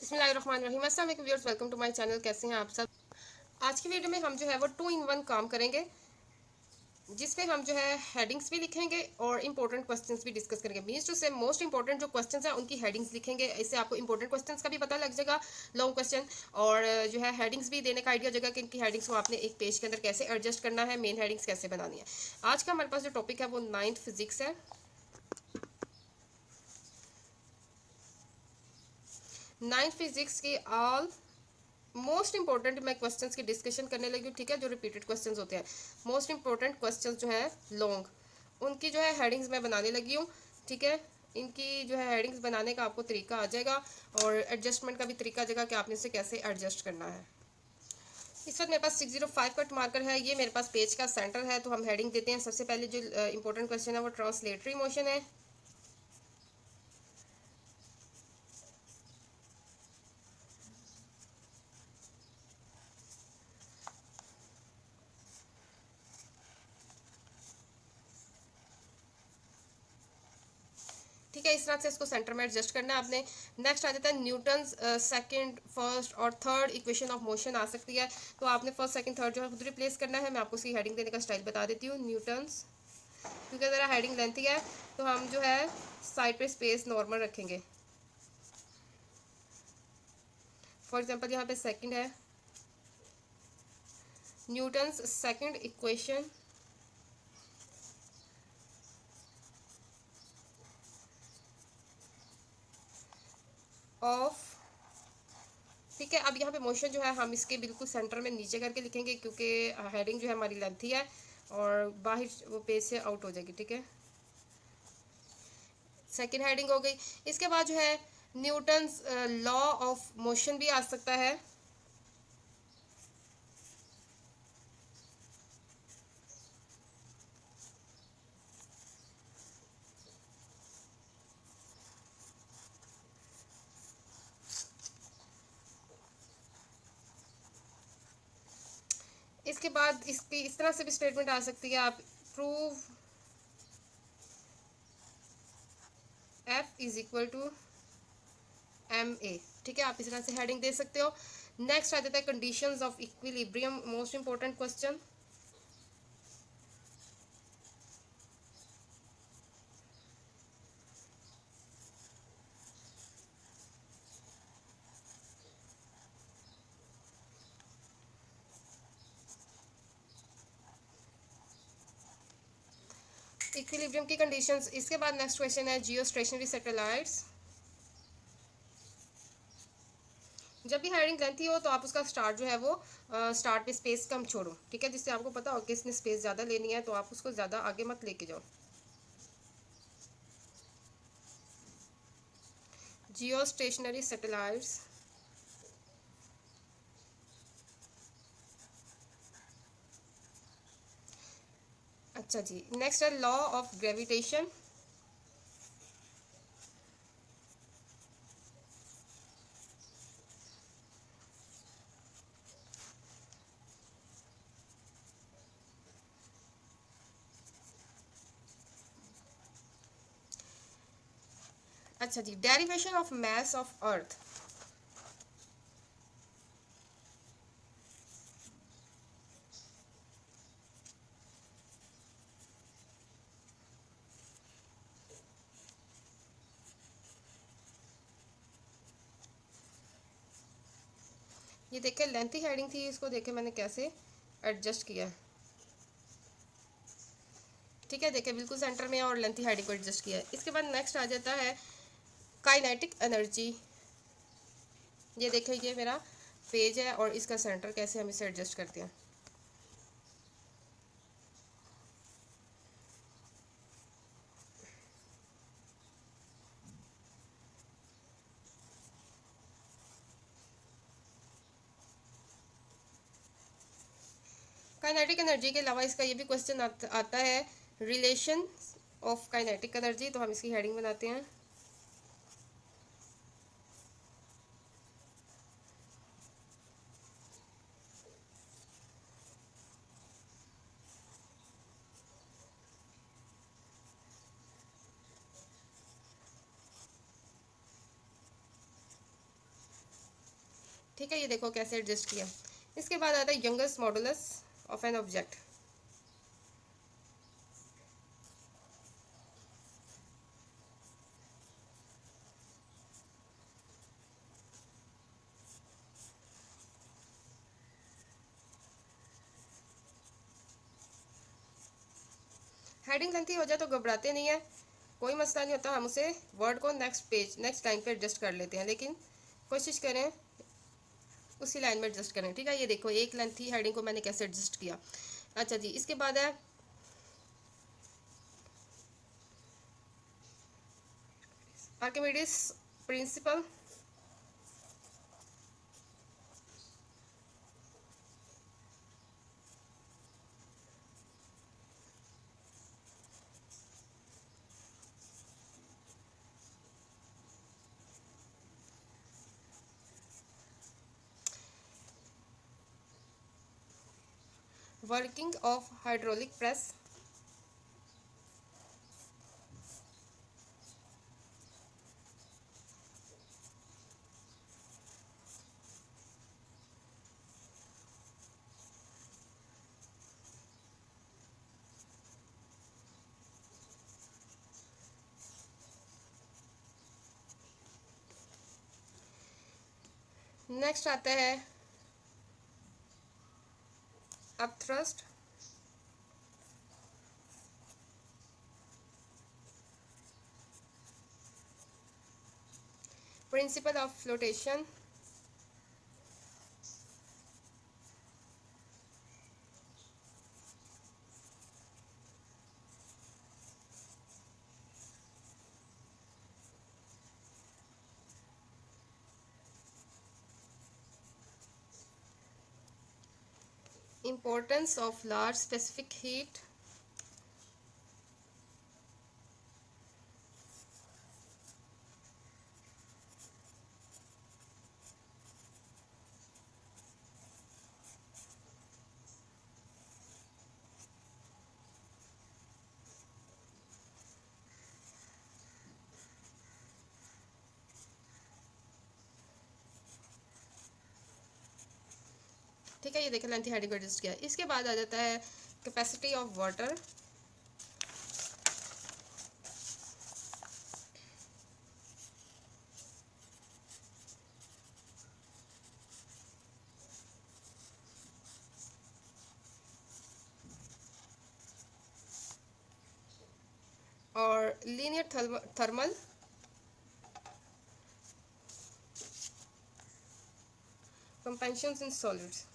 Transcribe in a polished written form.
बिस्मिल्लाहिर्रहमानिर्रहीम। अस्सलाम वालेकुम viewers, welcome to my channel. कैसे हैं आप सब। आज की वीडियो में हम जो है वो 2 इन 1 काम करेंगे, जिसमें हम जो है हेडिंग्स भी लिखेंगे और इंपॉर्टेंट क्वेश्चंस भी डिस्कस करेंगे। मींस टू से मोस्ट इंपॉर्टेंट जो क्वेश्चंस हैं उनकी हेडिंग्स लिखेंगे। इससे आपको इंपॉर्टेंट क्वेश्चंस का भी पता लग जाएगा, लॉन्ग क्वेश्चन, और जो है हेडिंग्स भी देने का आइडिया हो जाएगा कि इनकी हेडिंग्स को आपने एक पेज के अंदर कैसे एडजस्ट करना है, मेन हेडिंग्स कैसे बनानी है। आज का हमारे पास जो टॉपिक है वो 9th फिजिक्स है। 9th फिजिक्स की ऑल मोस्ट इंपॉर्टेंट मैं क्वेश्चंस की डिस्कशन करने लगी हूँ, ठीक है। जो रिपीटेड क्वेश्चंस होते हैं, मोस्ट इंपॉर्टेंट क्वेश्चंस जो है लॉन्ग, उनकी जो है हेडिंग्स मैं बनाने लगी हूँ, ठीक है। इनकी जो है हेडिंग्स बनाने का आपको तरीका आ जाएगा और एडजस्टमेंट का भी तरीका आ जाएगा कि आपने इसे कैसे एडजस्ट करना है। इस वक्त मेरे पास 605 कट मार्कर है, ये मेरे पास पेज का सेंटर है। तो हम हेडिंग देते हैं। सबसे पहले जो इंपॉर्टेंट क्वेश्चन है वो ट्रांसलेटरी मोशन है। ठीक है, इस तरह से इसको सेंटर में एडजस्ट करना है आपने। नेक्स्ट आ जाता है न्यूटन्स सेकंड, फर्स्ट और थर्ड इक्वेशन ऑफ मोशन आ सकती है। तो आपने फर्स्ट सेकंड थर्ड जो है खुद रिप्लेस करना है। मैं आपको उसकी हेडिंग देने का स्टाइल बता देती हूँ। न्यूटन्स, क्योंकि ज़रा हेडिंग लेंथी है तो हम जो है साइड पे स्पेस नॉर्मल रखेंगे। फॉर एग्जाम्पल यहाँ पे सेकंड है, न्यूटन्स सेकंड इक्वेशन ऑफ, ठीक है। अब यहाँ पे मोशन जो है हम इसके बिल्कुल सेंटर में नीचे करके लिखेंगे, क्योंकि हेडिंग जो है हमारी लेंथी है और बाहर वो पेज से आउट हो जाएगी, ठीक है। सेकेंड हेडिंग हो गई। इसके बाद जो है न्यूटन्स लॉ ऑफ मोशन भी आ सकता है। इसके बाद इसकी इस तरह से भी स्टेटमेंट आ सकती है, आप prove F is equal to ma, ठीक है। आप इस तरह से हेडिंग दे सकते हो। नेक्स्ट आ जाता है conditions of equilibrium, most important question. Equilibrium की कंडीशंस। इसके बाद नेक्स्ट क्वेश्चन है जियो स्टेशनरी सैटेलाइट्स। जब भी हेडिंग लेंथी हो तो आप उसका स्टार्ट जो है वो स्टार्ट पे स्पेस कम छोड़ो, ठीक है। जिससे आपको पता हो कि इसने स्पेस ज़्यादा लेनी है तो आप उसको ज़्यादा आगे मत लेके जाओ। Geo stationary satellites. अच्छा जी, नेक्स्ट है लॉ ऑफ ग्रेविटेशन। अच्छा जी, derivation of mass of earth. ये देखे लेंथी हेडिंग थी, इसको देखे मैंने कैसे एडजस्ट किया है, ठीक है। देखे बिल्कुल सेंटर में और लेंथी हेडिंग को एडजस्ट किया है। इसके बाद नेक्स्ट आ जाता है काइनेटिक एनर्जी। ये देखे ये मेरा पेज है और इसका सेंटर कैसे हम इसे एडजस्ट करते हैं। काइनेटिक एनर्जी के अलावा इसका ये भी क्वेश्चन आता है रिलेशन ऑफ काइनेटिक एनर्जी। तो हम इसकी हेडिंग बनाते हैं। ठीक है, ये देखो कैसे एडजस्ट किया। इसके बाद आता है youngest modulus of an object. Heading lengthy हो जाए तो घबराते नहीं है, कोई मसला नहीं होता, हम उसे वर्ड को नेक्स्ट पेज नेक्स्ट लाइन पे एडजस्ट कर लेते हैं, लेकिन कोशिश करें उसी लाइन में एडजस्ट करें। ठीक है, ये देखो एक लेंथी हेडिंग को मैंने कैसे एडजस्ट किया। अच्छा जी, इसके बाद है Archimedes principal. Working of hydraulic press. Next आता है upthrust. Principle of flotation. Importance of large specific heat। ठीक है, ये देखिए लेंथी हेडिंग को एडजस्ट किया। इसके बाद आ जाता है कैपेसिटी ऑफ वाटर। और लीनियर थर्मल कंपेंशन इन सॉलिड्स।